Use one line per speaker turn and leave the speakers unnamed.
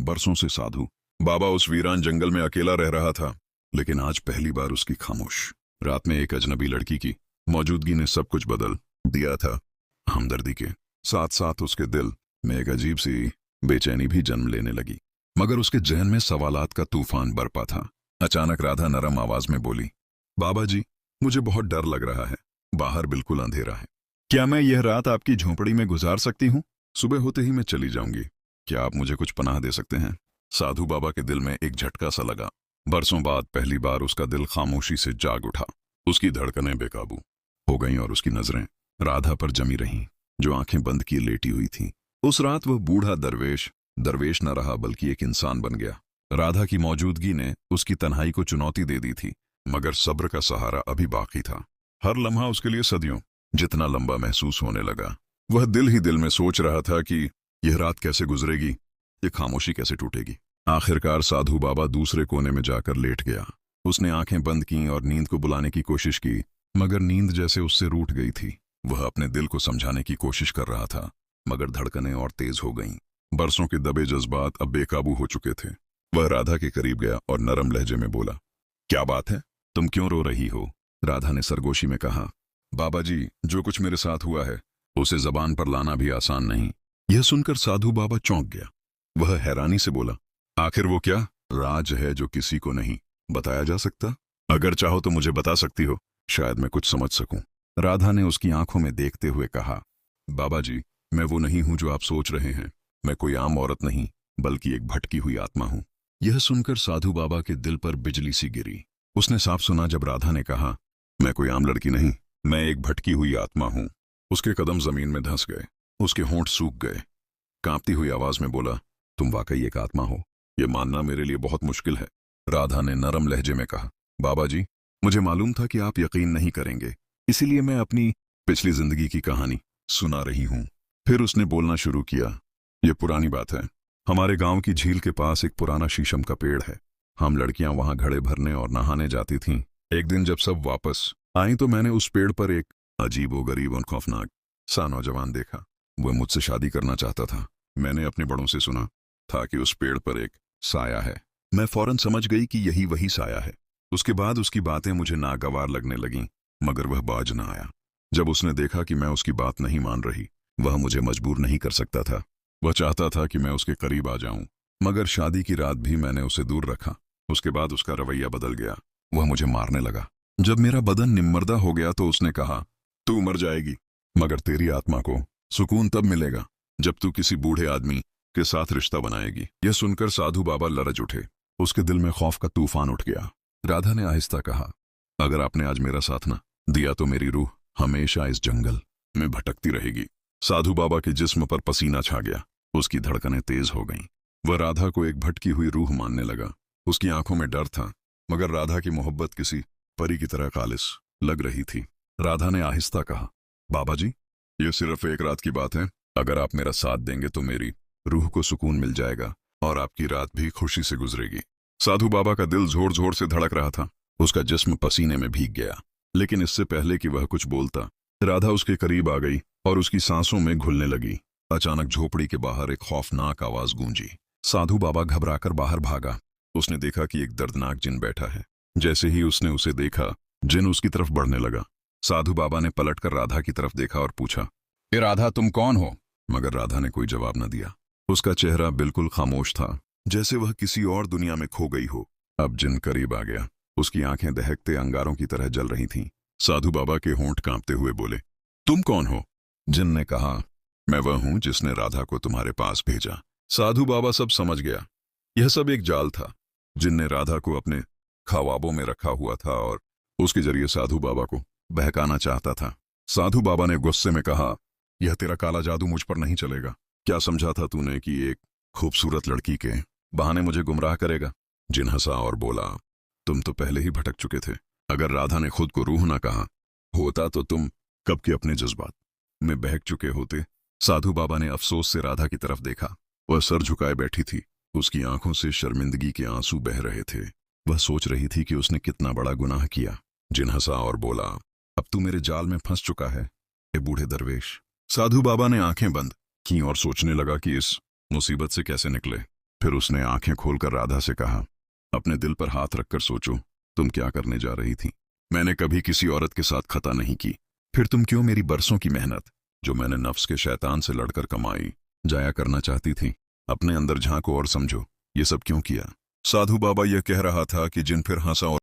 बरसों से साधु बाबा उस वीरान जंगल में अकेला रह रहा था, लेकिन आज पहली बार उसकी खामोश रात में एक अजनबी लड़की की मौजूदगी ने सब कुछ बदल दिया था। हमदर्दी के साथ साथ उसके दिल में एक अजीब सी बेचैनी भी जन्म लेने लगी, मगर उसके जहन में सवालात का तूफान बरपा था। अचानक राधा नरम आवाज में बोली, बाबा जी, मुझे बहुत डर लग रहा है। बाहर बिल्कुल अंधेरा है। क्या मैं यह रात आपकी झोंपड़ी में गुजार सकती हूँ? सुबह होते ही मैं चली जाऊंगी। क्या आप मुझे कुछ पनाह दे सकते हैं? साधु बाबा के दिल में एक झटका सा लगा। बरसों बाद पहली बार उसका दिल खामोशी से जाग उठा। उसकी धड़कनें बेकाबू हो गईं और उसकी नजरें राधा पर जमी रहीं, जो आंखें बंद किए लेटी हुई थी। उस रात वह बूढ़ा दरवेश दरवेश न रहा, बल्कि एक इंसान बन गया। राधा की मौजूदगी ने उसकी तन्हाई को चुनौती दे दी थी, मगर सब्र का सहारा अभी बाकी था। हर लम्हा उसके लिए सदियों जितना लंबा महसूस होने लगा। वह दिल ही दिल में सोच रहा था कि यह रात कैसे गुजरेगी, ये खामोशी कैसे टूटेगी। आखिरकार साधु बाबा दूसरे कोने में जाकर लेट गया। उसने आंखें बंद की और नींद को बुलाने की कोशिश की, मगर नींद जैसे उससे रूठ गई थी। वह अपने दिल को समझाने की कोशिश कर रहा था, मगर धड़कनें और तेज हो गईं। बरसों के दबे जज्बात अब बेकाबू हो चुके थे। वह राधा के करीब गया और नरम लहजे में बोला, क्या बात है? तुम क्यों रो रही हो? राधा ने सरगोशी में कहा, बाबा जी, जो कुछ मेरे साथ हुआ है उसे जबान पर लाना भी आसान नहीं। यह सुनकर साधु बाबा चौंक गया। वह हैरानी से बोला, आखिर वो क्या राज है जो किसी को नहीं बताया जा सकता? अगर चाहो तो मुझे बता सकती हो, शायद मैं कुछ समझ सकूं। राधा ने उसकी आंखों में देखते हुए कहा, बाबा जी, मैं वो नहीं हूं जो आप सोच रहे हैं। मैं कोई आम औरत नहीं, बल्कि एक भटकी हुई आत्मा हूं। यह सुनकर साधु बाबा के दिल पर बिजली सी गिरी। उसने साफ सुना जब राधा ने कहा, मैं कोई आम लड़की नहीं, मैं एक भटकी हुई आत्मा हूं। उसके कदम जमीन में धंस गए, उसके होंठ सूख गए। कांपती हुई आवाज में बोला, तुम वाकई एक आत्मा हो? यह मानना मेरे लिए बहुत मुश्किल है। राधा ने नरम लहजे में कहा, बाबा जी, मुझे मालूम था कि आप यकीन नहीं करेंगे, इसीलिए मैं अपनी पिछली जिंदगी की कहानी सुना रही हूं। फिर उसने बोलना शुरू किया, यह पुरानी बात है। हमारे गांव की झील के पास एक पुराना शीशम का पेड़ है। हम लड़कियां वहां घड़े भरने और नहाने जाती थीं। एक दिन जब सब वापस आई तो मैंने उस पेड़ पर एक अजीबोगरीब और खौफनाक सा नौजवान देखा। वह मुझसे शादी करना चाहता था। मैंने अपने बड़ों से सुना था कि उस पेड़ पर एक साया है। मैं फौरन समझ गई कि यही वही साया है। उसके बाद उसकी बातें मुझे नागवार लगने लगीं, मगर वह बाज न आया। जब उसने देखा कि मैं उसकी बात नहीं मान रही, वह मुझे मजबूर नहीं कर सकता था। वह चाहता था कि मैं उसके करीब आ जाऊं, मगर शादी की रात भी मैंने उसे दूर रखा। उसके बाद उसका रवैया बदल गया। वह मुझे मारने लगा। जब मेरा बदन निमर्दा हो गया तो उसने कहा, तू मर जाएगी, मगर तेरी आत्मा को सुकून तब मिलेगा जब तू किसी बूढ़े आदमी के साथ रिश्ता बनाएगी। यह सुनकर साधु बाबा लरज उठे। उसके दिल में खौफ का तूफान उठ गया। राधा ने आहिस्ता कहा, अगर आपने आज मेरा साथ न दिया तो मेरी रूह हमेशा इस जंगल में भटकती रहेगी। साधु बाबा के जिस्म पर पसीना छा गया। उसकी धड़कनें तेज हो गईं। वह राधा को एक भटकी हुई रूह मानने लगा। उसकी आंखों में डर था, मगर राधा की मोहब्बत किसी परी की तरह खालिस लग रही थी। राधा ने आहिस्ता कहा, बाबा जी, यह सिर्फ एक रात की बात है। अगर आप मेरा साथ देंगे तो मेरी रूह को सुकून मिल जाएगा और आपकी रात भी खुशी से गुजरेगी। साधु बाबा का दिल जोर जोर से धड़क रहा था। उसका जिस्म पसीने में भीग गया। लेकिन इससे पहले कि वह कुछ बोलता, राधा उसके करीब आ गई और उसकी सांसों में घुलने लगी। अचानक झोपड़ी के बाहर एक खौफनाक आवाज गूंजी। साधु बाबा घबराकर बाहर भागा। उसने देखा कि एक दर्दनाक जिन बैठा है। जैसे ही उसने उसे देखा, जिन उसकी तरफ बढ़ने लगा। साधु बाबा ने पलटकर राधा की तरफ देखा और पूछा, ए राधा, तुम कौन हो? मगर राधा ने कोई जवाब न दिया। उसका चेहरा बिल्कुल खामोश था, जैसे वह किसी और दुनिया में खो गई हो। अब जिन करीब आ गया। उसकी आंखें दहकते अंगारों की तरह जल रही थीं। साधु बाबा के होंठ कांपते हुए बोले, तुम कौन हो? जिन ने कहा, मैं वह हूं जिसने राधा को तुम्हारे पास भेजा। साधु बाबा सब समझ गया। यह सब एक जाल था। जिन ने राधा को अपने ख्वाबों में रखा हुआ था और उसके जरिए साधु बाबा को बहकाना चाहता था। साधु बाबा ने गुस्से में कहा, यह तेरा काला जादू मुझ पर नहीं चलेगा। क्या समझा था तूने कि एक खूबसूरत लड़की के बहाने मुझे गुमराह करेगा? जिन हंसा और बोला, तुम तो पहले ही भटक चुके थे। अगर राधा ने खुद को रूह ना कहा होता तो तुम कब के अपने जज्बात में बहक चुके होते। साधु बाबा ने अफसोस से राधा की तरफ देखा। वह सर झुकाए बैठी थी। उसकी आंखों से शर्मिंदगी के आंसू बह रहे थे। वह सोच रही थी कि उसने कितना बड़ा गुनाह किया। जिन हंसा और बोला, अब तू मेरे जाल में फंस चुका है, ए बूढ़े दरवेश। साधु बाबा ने आंखें बंद की और सोचने लगा कि इस मुसीबत से कैसे निकले। फिर उसने आंखें खोलकर राधा से कहा, अपने दिल पर हाथ रखकर सोचो, तुम क्या करने जा रही थी। मैंने कभी किसी औरत के साथ खता नहीं की। फिर तुम क्यों मेरी बरसों की मेहनत, जो मैंने नफ्स के शैतान से लड़कर कमाई, जाया करना चाहती थी। अपने अंदर झांको और समझो, ये सब क्यों किया। साधु बाबा यह कह रहा था कि जिन फिर हंसा और